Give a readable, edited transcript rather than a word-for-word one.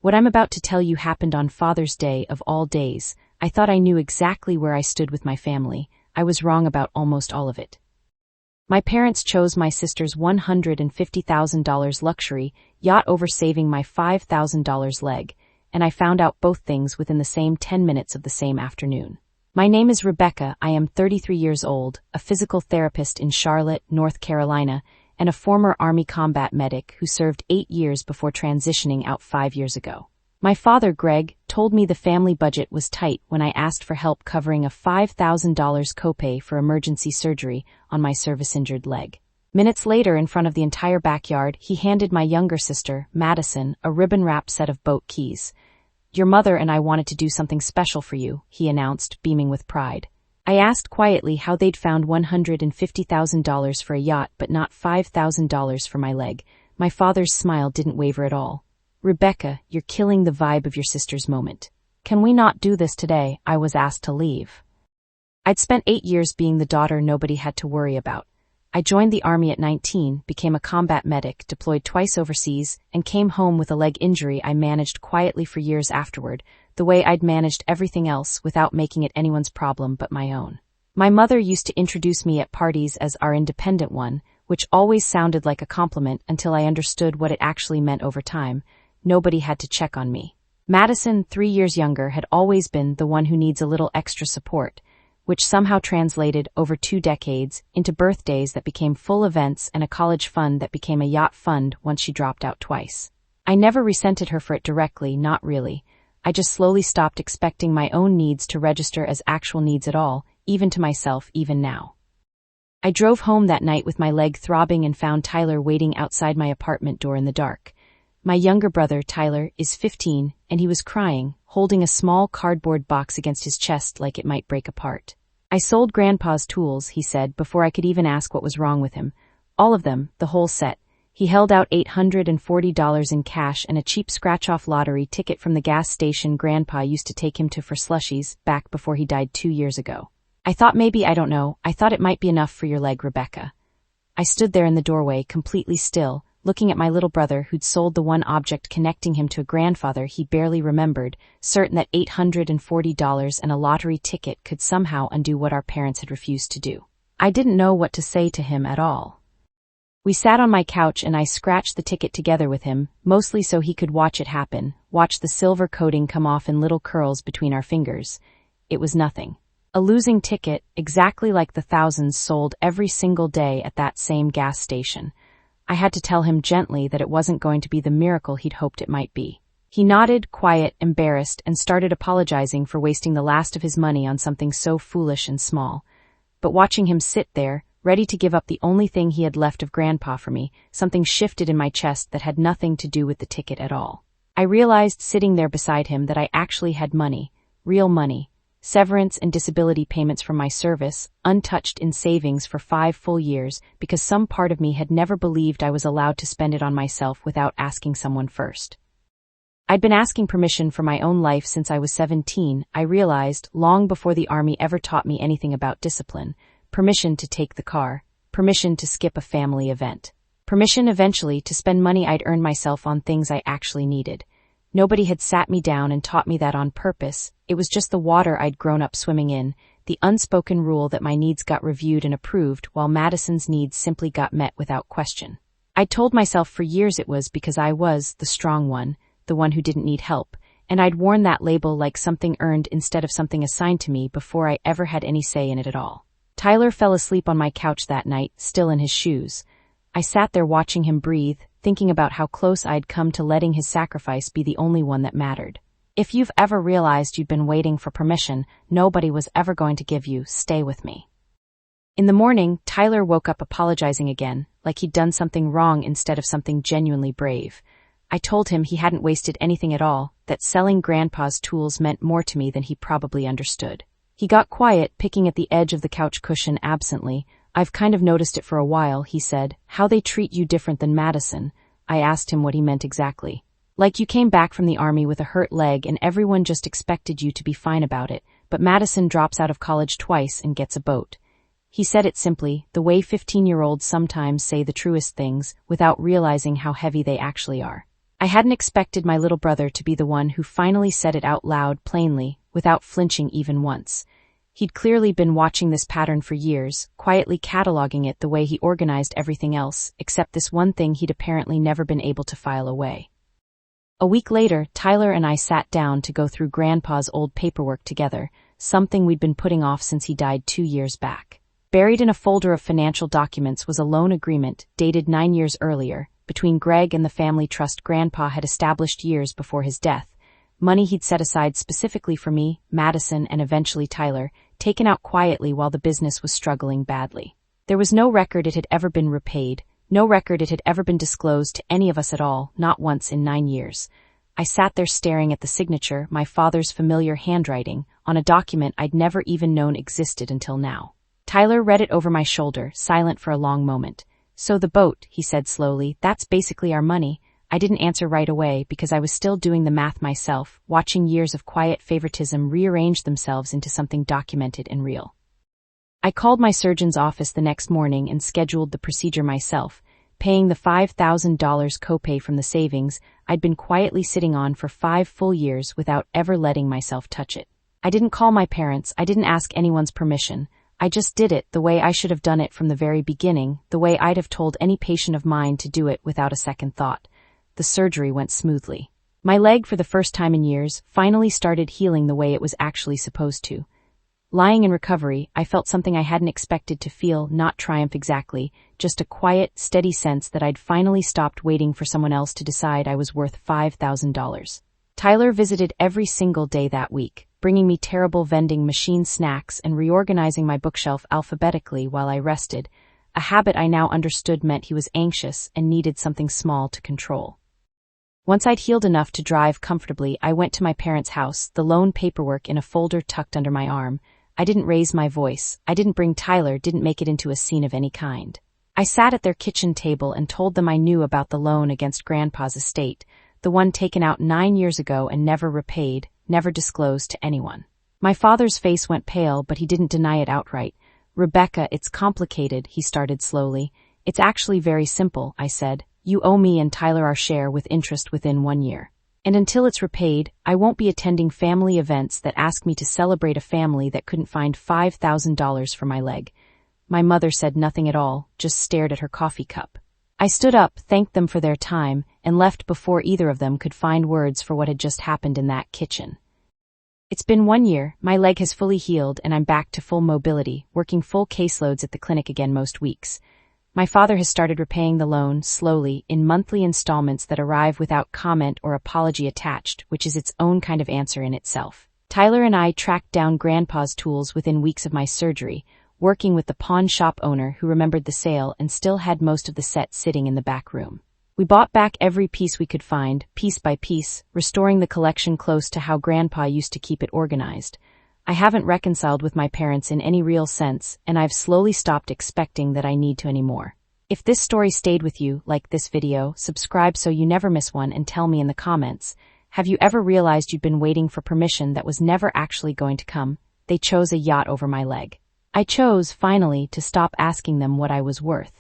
What I'm about to tell you happened on Father's Day of all days. I thought I knew exactly where I stood with my family. I was wrong about almost all of it. My parents chose my sister's $150,000 luxury yacht over saving my $5,000 leg, and I found out both things within the same 10 minutes of the same afternoon. My name is Rebecca. I am 33 years old, a physical therapist in Charlotte, North Carolina, and a former Army combat medic who served 8 years before transitioning out 5 years ago. My father, Greg, told me the family budget was tight when I asked for help covering a $5,000 copay for emergency surgery on my service-injured leg. Minutes later, in front of the entire backyard, he handed my younger sister, Madison, a ribbon-wrapped set of boat keys. "Your mother and I wanted to do something special for you," he announced, beaming with pride. I asked quietly how they'd found $150,000 for a yacht but not $5,000 for my leg. My father's smile didn't waver at all. "Rebecca, you're killing the vibe of your sister's moment. Can we not do this today?" I was asked to leave. I'd spent 8 years being the daughter nobody had to worry about. I joined the Army at 19, became a combat medic, deployed twice overseas, and came home with a leg injury I managed quietly for years afterward, the way I'd managed everything else without making it anyone's problem but my own. My mother used to introduce me at parties as our independent one, which always sounded like a compliment until I understood what it actually meant over time. Nobody had to check on me. Madison, 3 years younger, had always been the one who needs a little extra support, which somehow translated over 2 decades into birthdays that became full events and a college fund that became a yacht fund once she dropped out twice. I never resented her for it directly, not really. I just slowly stopped expecting my own needs to register as actual needs at all, even to myself, even now. I drove home that night with my leg throbbing and found Tyler waiting outside my apartment door in the dark. My younger brother, Tyler, is 15, and he was crying, holding a small cardboard box against his chest like it might break apart. "I sold Grandpa's tools," he said, before I could even ask what was wrong with him. "All of them, the whole set." He held out $840 in cash and a cheap scratch-off lottery ticket from the gas station Grandpa used to take him to for slushies back before he died 2 years ago. "I thought maybe, I don't know, I thought it might be enough for your leg, Rebecca." I stood there in the doorway, completely still, looking at my little brother who'd sold the one object connecting him to a grandfather he barely remembered, certain that $840 and a lottery ticket could somehow undo what our parents had refused to do. I didn't know what to say to him at all. We sat on my couch and I scratched the ticket together with him, mostly so he could watch it happen, watch the silver coating come off in little curls between our fingers. It was nothing. A losing ticket, exactly like the thousands sold every single day at that same gas station. I had to tell him gently that it wasn't going to be the miracle he'd hoped it might be. He nodded, quiet, embarrassed, and started apologizing for wasting the last of his money on something so foolish and small. But watching him sit there, ready to give up the only thing he had left of Grandpa for me, something shifted in my chest that had nothing to do with the ticket at all. I realized sitting there beside him that I actually had money, real money, severance and disability payments from my service, untouched in savings for 5 full years because some part of me had never believed I was allowed to spend it on myself without asking someone first. I'd been asking permission for my own life since I was 17, I realized, long before the Army ever taught me anything about discipline. Permission to take the car, permission to skip a family event, permission eventually to spend money I'd earned myself on things I actually needed. Nobody had sat me down and taught me that on purpose. It was just the water I'd grown up swimming in, the unspoken rule that my needs got reviewed and approved while Madison's needs simply got met without question. I'd told myself for years it was because I was the strong one, the one who didn't need help, and I'd worn that label like something earned instead of something assigned to me before I ever had any say in it at all. Tyler fell asleep on my couch that night, still in his shoes. I sat there watching him breathe, thinking about how close I'd come to letting his sacrifice be the only one that mattered. If you've ever realized you'd been waiting for permission nobody was ever going to give you, stay with me. In the morning, Tyler woke up apologizing again, like he'd done something wrong instead of something genuinely brave. I told him he hadn't wasted anything at all, that selling Grandpa's tools meant more to me than he probably understood. He got quiet, picking at the edge of the couch cushion absently. "I've kind of noticed it for a while," he said. "How they treat you different than Madison." I asked him what he meant exactly. "Like you came back from the Army with a hurt leg and everyone just expected you to be fine about it, but Madison drops out of college twice and gets a boat." He said it simply, the way 15-year-olds sometimes say the truest things, without realizing how heavy they actually are. I hadn't expected my little brother to be the one who finally said it out loud plainly, without flinching even once. He'd clearly been watching this pattern for years, quietly cataloging it the way he organized everything else, except this one thing he'd apparently never been able to file away. A week later, Tyler and I sat down to go through Grandpa's old paperwork together, something we'd been putting off since he died 2 years back. Buried in a folder of financial documents was a loan agreement, dated 9 years earlier, between Greg and the family trust Grandpa had established years before his death. Money he'd set aside specifically for me, Madison, and eventually Tyler, taken out quietly while the business was struggling badly. There was no record it had ever been repaid, no record it had ever been disclosed to any of us at all, not once in 9 years. I sat there staring at the signature, my father's familiar handwriting, on a document I'd never even known existed until now. Tyler read it over my shoulder, silent for a long moment. "So the boat," he said slowly, "that's basically our money." I didn't answer right away because I was still doing the math myself, watching years of quiet favoritism rearrange themselves into something documented and real. I called my surgeon's office the next morning and scheduled the procedure myself, paying the $5,000 copay from the savings I'd been quietly sitting on for 5 full years without ever letting myself touch it. I didn't call my parents, I didn't ask anyone's permission. I just did it the way I should have done it from the very beginning, the way I'd have told any patient of mine to do it without a second thought. The surgery went smoothly. My leg, for the first time in years, finally started healing the way it was actually supposed to. Lying in recovery, I felt something I hadn't expected to feel, not triumph exactly, just a quiet, steady sense that I'd finally stopped waiting for someone else to decide I was worth $5,000. Tyler visited every single day that week, bringing me terrible vending machine snacks and reorganizing my bookshelf alphabetically while I rested, a habit I now understood meant he was anxious and needed something small to control. Once I'd healed enough to drive comfortably, I went to my parents' house, the loan paperwork in a folder tucked under my arm. I didn't raise my voice. I didn't bring Tyler, didn't make it into a scene of any kind. I sat at their kitchen table and told them I knew about the loan against Grandpa's estate, the one taken out 9 years ago and never repaid, never disclosed to anyone. My father's face went pale, but he didn't deny it outright. "Rebecca, it's complicated," he started slowly. "It's actually very simple," I said. "You owe me and Tyler our share with interest within 1 year. And until it's repaid, I won't be attending family events that ask me to celebrate a family that couldn't find $5,000 for my leg." My mother said nothing at all, just stared at her coffee cup. I stood up, thanked them for their time, and left before either of them could find words for what had just happened in that kitchen. It's been 1 year, my leg has fully healed, and I'm back to full mobility, working full caseloads at the clinic again most weeks. My father has started repaying the loan, slowly, in monthly installments that arrive without comment or apology attached, which is its own kind of answer in itself. Tyler and I tracked down Grandpa's tools within weeks of my surgery, working with the pawn shop owner who remembered the sale and still had most of the set sitting in the back room. We bought back every piece we could find, piece by piece, restoring the collection close to how Grandpa used to keep it organized. I haven't reconciled with my parents in any real sense, and I've slowly stopped expecting that I need to anymore. If this story stayed with you, like this video, subscribe so you never miss one, and tell me in the comments, have you ever realized you'd been waiting for permission that was never actually going to come? They chose a yacht over my leg. I chose, finally, to stop asking them what I was worth.